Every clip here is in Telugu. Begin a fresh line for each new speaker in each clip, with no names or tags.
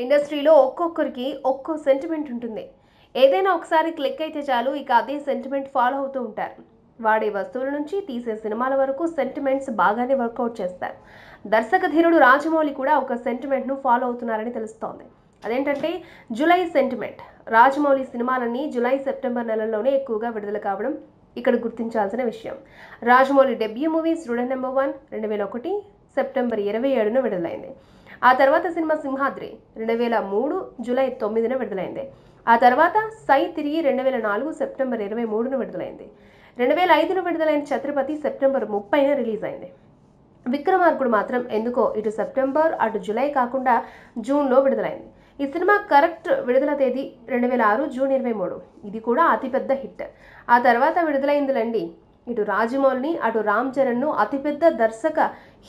ఇండస్ట్రీలో ఒక్కొక్కరికి ఒక్కో సెంటిమెంట్ ఉంటుంది. ఏదైనా ఒకసారి క్లిక్ అయితే చాలు, ఇక అదే సెంటిమెంట్ ఫాలో అవుతూ ఉంటారు. వాడే వస్తువుల నుంచి తీసే సినిమాల వరకు సెంటిమెంట్స్ బాగానే వర్కౌట్ చేస్తారు. దర్శక ధీరుడు రాజమౌళి కూడా ఒక సెంటిమెంట్ను ఫాలో అవుతున్నారని తెలుస్తోంది. అదేంటంటే జూలై సెంటిమెంట్. రాజమౌళి సినిమాలన్నీ జూలై సెప్టెంబర్ నెలల్లోనే ఎక్కువగా విడుదల కావడం ఇక్కడ గుర్తించాల్సిన విషయం. Rajamouli debut movie student number 1 2001 September 27న విడుదలైంది. ఆ తర్వాత సినిమా సింహాద్రి 2003 జూలై 9న విడుదలైంది. ఆ తర్వాత సై తిరిగి 2004 సెప్టెంబర్ 23న విడుదలైంది. 2005లో విడుదలైన ఛత్రపతి సెప్టెంబర్ 30న రిలీజ్ అయింది. విక్రమార్కుడు మాత్రం ఎందుకో ఇటు సెప్టెంబర్ అటు జూలై కాకుండా జూన్లో విడుదలైంది. ఈ సినిమా కరెక్ట్ విడుదల తేదీ 2006 జూన్ 23. ఇది కూడా అతిపెద్ద హిట్. ఆ తర్వాత విడుదలైందిలండి ఇటు రాజమౌళిని అటు రామ్ చరణ్ను అతిపెద్ద దర్శక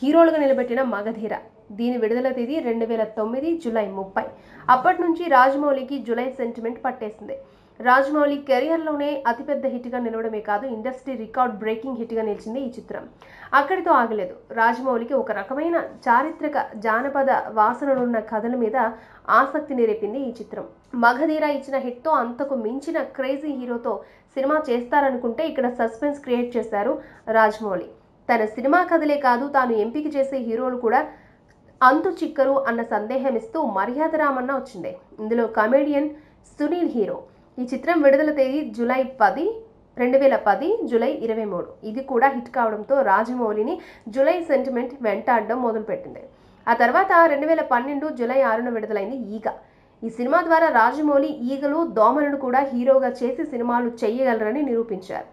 హీరోలుగా నిలబెట్టిన మగధీర. దీని విడుదల తేదీ 2009 జూలై 30. అప్పటి నుంచి రాజమౌళికి జూలై సెంటిమెంట్ పట్టేసింది. రాజమౌళి కెరియర్లోనే అతిపెద్ద హిట్గా నిలవడమే కాదు, ఇండస్ట్రీ రికార్డ్ బ్రేకింగ్ హిట్గా నిలిచింది ఈ చిత్రం. అక్కడితో ఆగలేదు. రాజమౌళికి ఒక రకమైన చారిత్రక జానపద వాసనలున్న కథల మీద ఆసక్తిని రేపింది ఈ చిత్రం. మగధీర ఇచ్చిన హిట్తో అంతకు మించిన క్రేజీ హీరోతో సినిమా చేస్తారనుకుంటే ఇక్కడ సస్పెన్స్ క్రియేట్ చేశారు రాజమౌళి. తన సినిమా కథలే కాదు, తాను ఎంపిక చేసే హీరోలు కూడా అంతు చిక్కరు అన్న సందేహం ఇస్తూ మర్యాద రామన్న వచ్చింది. ఇందులో కమెడియన్ సునీల్ హీరో. ఈ చిత్రం విడుదల తేదీ జూలై 10, 2010 జూలై 23. ఇది కూడా హిట్ కావడంతో రాజమౌళిని జూలై సెంటిమెంట్ వెంటాడడం మొదలుపెట్టింది. ఆ తర్వాత 2012 జూలై 6న విడుదలైంది ఈగ. ఈ సినిమా ద్వారా రాజమౌళి ఈగలు దోమలను కూడా హీరోగా చేసి సినిమాలు చేయగలరని నిరూపించారు.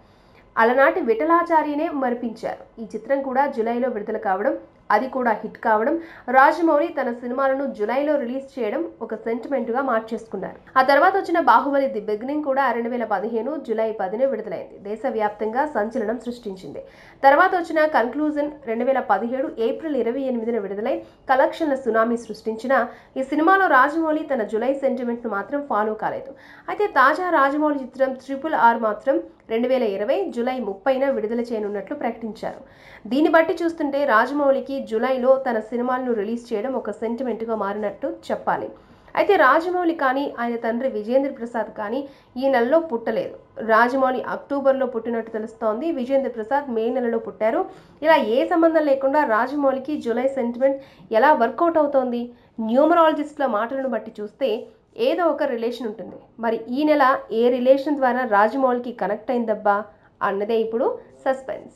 అలనాటి విఠలాచార్యనే మరిపించారు. ఈ చిత్రం కూడా జూలైలో విడుదల కావడం, అది కూడా హిట్ కావడం, రాజమౌళి తన సినిమాలను జూలైలో రిలీజ్ చేయడం ఒక సెంటిమెంట్గా మార్చేసుకున్నారు. ఆ తర్వాత వచ్చిన బాహుబలి ది బిగినింగ్ కూడా 2015 జూలై 10న విడుదలైంది. దేశవ్యాప్తంగా సంచలనం సృష్టించింది. తర్వాత వచ్చిన కన్క్లూజన్ 2017 ఏప్రిల్ 28న విడుదలై కలెక్షన్ల సునామీ సృష్టించిన ఈ సినిమాలో రాజమౌళి తన జూలై సెంటిమెంట్ను మాత్రం ఫాలో కాలేదు. అయితే తాజా రాజమౌళి చిత్రం RRR మాత్రం 2020 జూలై 30న విడుదల చేయనున్నట్లు ప్రకటించారు. దీన్ని బట్టి చూస్తుంటే రాజమౌళికి జూలైలో తన సినిమాలను రిలీజ్ చేయడం ఒక సెంటిమెంట్గా మారినట్టు చెప్పాలి. అయితే రాజమౌళి కానీ ఆయన తండ్రి విజేంద్ర ప్రసాద్ కానీ ఈ నెలలో పుట్టలేదు. రాజమౌళి అక్టోబర్లో పుట్టినట్టు తెలుస్తోంది. విజేంద్ర ప్రసాద్ మే నెలలో పుట్టారు. ఇలా ఏ సంబంధం లేకుండా రాజమౌళికి జూలై సెంటిమెంట్ ఎలా వర్కౌట్ అవుతోంది? న్యూమరాలజిస్టుల మాటలను బట్టి చూస్తే ఏదో ఒక రిలేషన్ ఉంటుంది. మరి ఈ నెల ఏ రిలేషన్ ద్వారా రాజమౌళికి కనెక్ట్ అయిందబ్బా అన్నదే ఇప్పుడు సస్పెన్స్.